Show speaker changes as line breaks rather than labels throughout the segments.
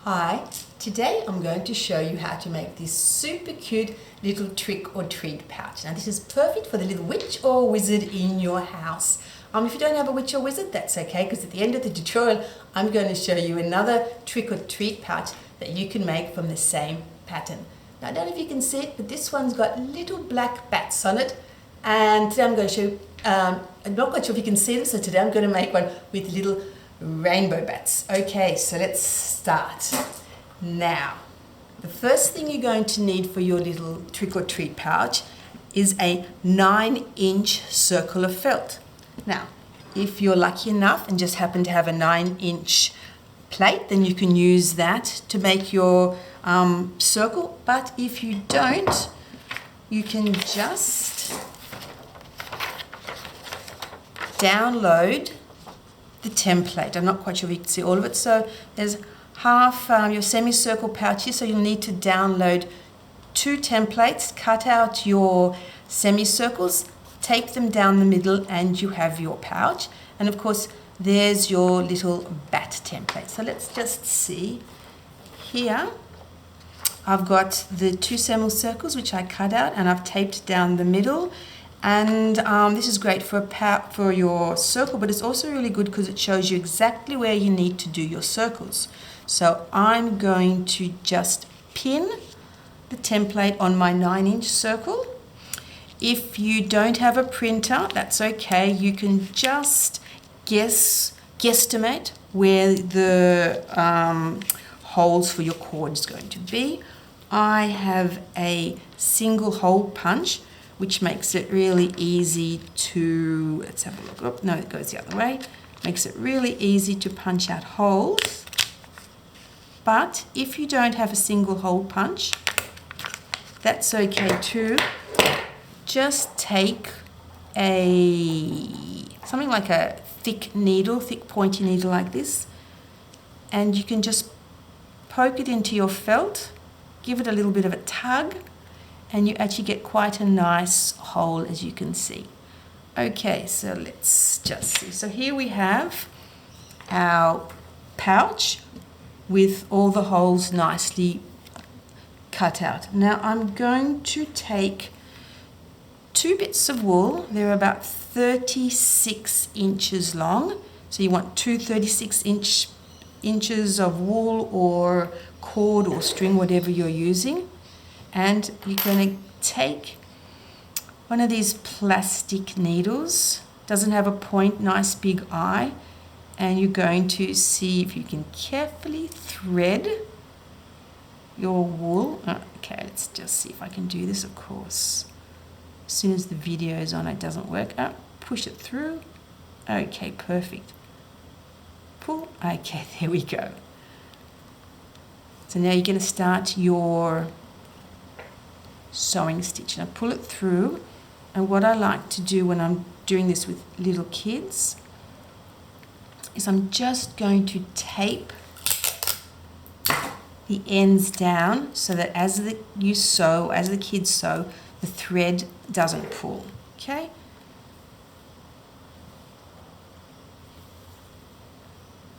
Hi, today I'm going to show you how to make this super cute little trick or treat pouch. Now this is perfect for the little witch or wizard in your house. If you don't have a witch or wizard, that's okay, because at the end of the tutorial I'm going to show you another trick or treat pouch that you can make from the same pattern. Now I don't know if you can see it, but this one's got little black bats on it, and today I'm going to show you, I'm not quite sure if you can see them, so today I'm going to make one with little rainbow bats. Okay, so let's start. Now, the first thing you're going to need for your little trick or treat pouch is a 9-inch circle of felt. Now, if you're lucky enough and just happen to have a 9-inch plate, then you can use that to make your circle. But if you don't, you can just download the template. I'm not quite sure if you can see all of it. So there's half your semicircle pouch here, so you'll need to download 2 templates, cut out your semicircles, tape them down the middle, and you have your pouch. And of course, there's your little bat template. So let's just see. Here, I've got the 2 semicircles which I cut out and I've taped down the middle. And this is great for your circle, but it's also really good because it shows you exactly where you need to do your circles. So I'm going to just pin the template on my 9-inch circle. If you don't have a printer, that's okay. You can just guesstimate where the holes for your cord is going to be. I have a single hole punch, which makes it really easy to, let's have a look. Oh, no, it goes the other way. Makes it really easy to punch out holes. But if you don't have a single hole punch, that's okay too. Just take something like a thick pointy needle like this, and you can just poke it into your felt, give it a little bit of a tug, and you actually get quite a nice hole, as you can see. Okay, so let's just see. So here we have our pouch with all the holes nicely cut out. Now I'm going to take 2 bits of wool. They're about 36 inches long. So you want 2 36 inches of wool or cord or string, whatever you're using. And you're going to take one of these plastic needles, doesn't have a point, nice big eye, and you're going to see if you can carefully thread your wool. Okay, let's just see if I can do this, of course. As soon as the video is on, it doesn't work. Push it through. Okay, perfect. Pull. Okay, there we go. So now you're going to start your sewing stitch. Now pull it through, and what I like to do when I'm doing this with little kids is I'm just going to tape the ends down so that as the kids sew, the thread doesn't pull. Okay?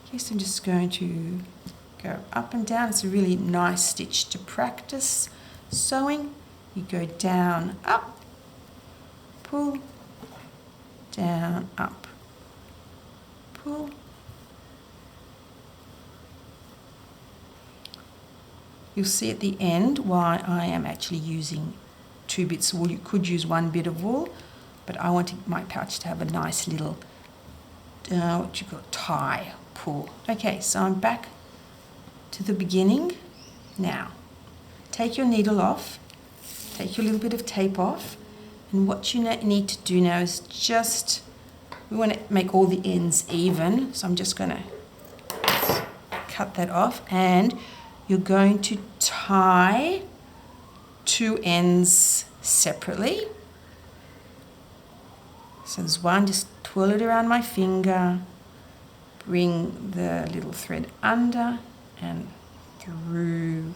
Okay, so I'm just going to go up and down. It's a really nice stitch to practice sewing. You go down, up, pull, down, up, pull. You'll see at the end why I am actually using 2 bits of wool. You could use 1 bit of wool, but I wanted my pouch to have a nice little, tie, pull. Okay, so I'm back to the beginning. Now, take your needle off. Take your little bit of tape off, and what you need to do now is we want to make all the ends even, so I'm just going to cut that off, and you're going to tie 2 ends separately. So there's one, just twirl it around my finger, bring the little thread under and through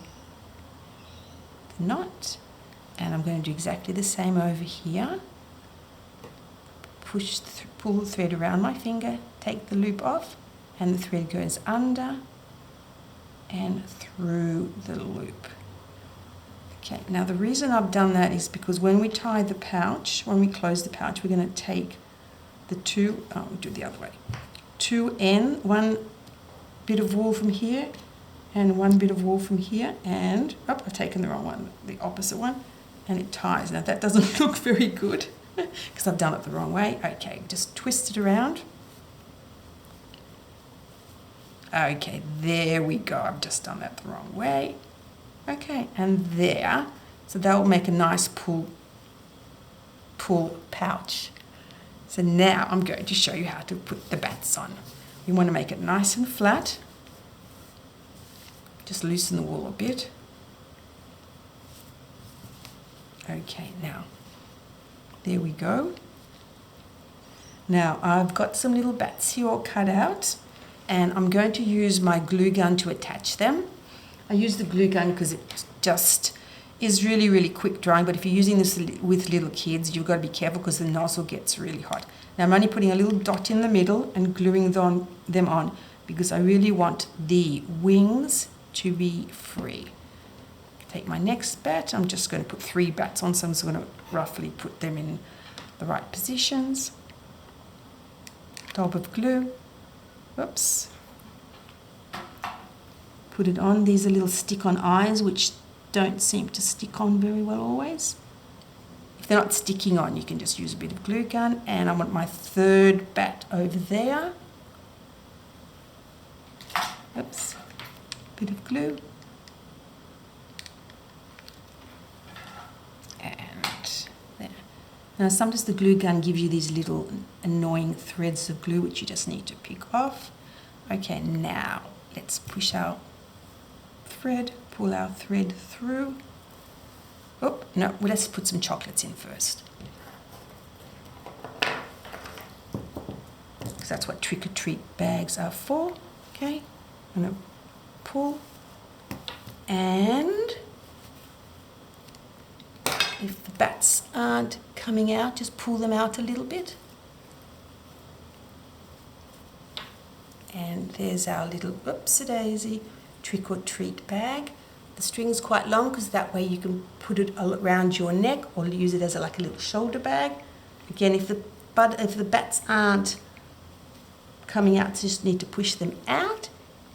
the knot. And I'm going to do exactly the same over here. Pull the thread around my finger, take the loop off, and the thread goes under and through the loop. Okay, now the reason I've done that is because when we tie the pouch, when we close the pouch, we're going to take the we'll do it the other way. One bit of wool from here and one bit of wool from here, and I've taken the wrong one, the opposite one, and it ties. Now that doesn't look very good because I've done it the wrong way. Okay, just twist it around. Okay, there we go. I've just done that the wrong way. Okay, and there. So that will make a nice pull pouch. So now I'm going to show you how to put the bats on. You want to make it nice and flat. Just loosen the wool a bit. Okay, now, there we go. Now I've got some little bats here all cut out, and I'm going to use my glue gun to attach them. I use the glue gun because it just is really, really quick drying, but if you're using this with little kids, you've got to be careful because the nozzle gets really hot. Now I'm only putting a little dot in the middle and gluing them on because I really want the wings to be free. Take my next bat. I'm just going to put 3 bats on, so I'm just going to roughly put them in the right positions. Dob of glue. Whoops. Put it on. These are little stick-on eyes which don't seem to stick on very well always. If they're not sticking on, you can just use a bit of glue gun. And I want my 3rd bat over there. Oops. Bit of glue. And there. Now sometimes the glue gun gives you these little annoying threads of glue which you just need to pick off. Okay, now let's push our thread, pull our thread through. Oh, no, let's put some chocolates in first. Because that's what trick-or-treat bags are for. Okay, I'm going to pull, and if the bats aren't coming out, just pull them out a little bit. And there's our little whoopsie-daisy trick-or-treat bag. The string is quite long because that way you can put it around your neck or use it as like a little shoulder bag. Again, if the bats aren't coming out, you just need to push them out.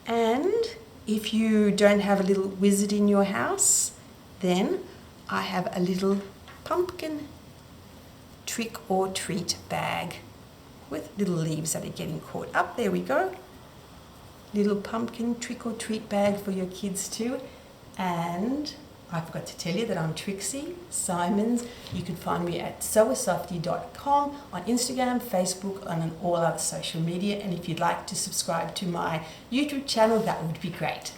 And if you don't have a little wizard in your house, then I have a little pumpkin trick-or-treat bag with little leaves that are getting caught up. There we go. Little pumpkin trick-or-treat bag for your kids too. And I forgot to tell you that I'm Trixie Simons. You can find me at sewasofty.com on Instagram, Facebook, and on all other social media. And if you'd like to subscribe to my YouTube channel, that would be great.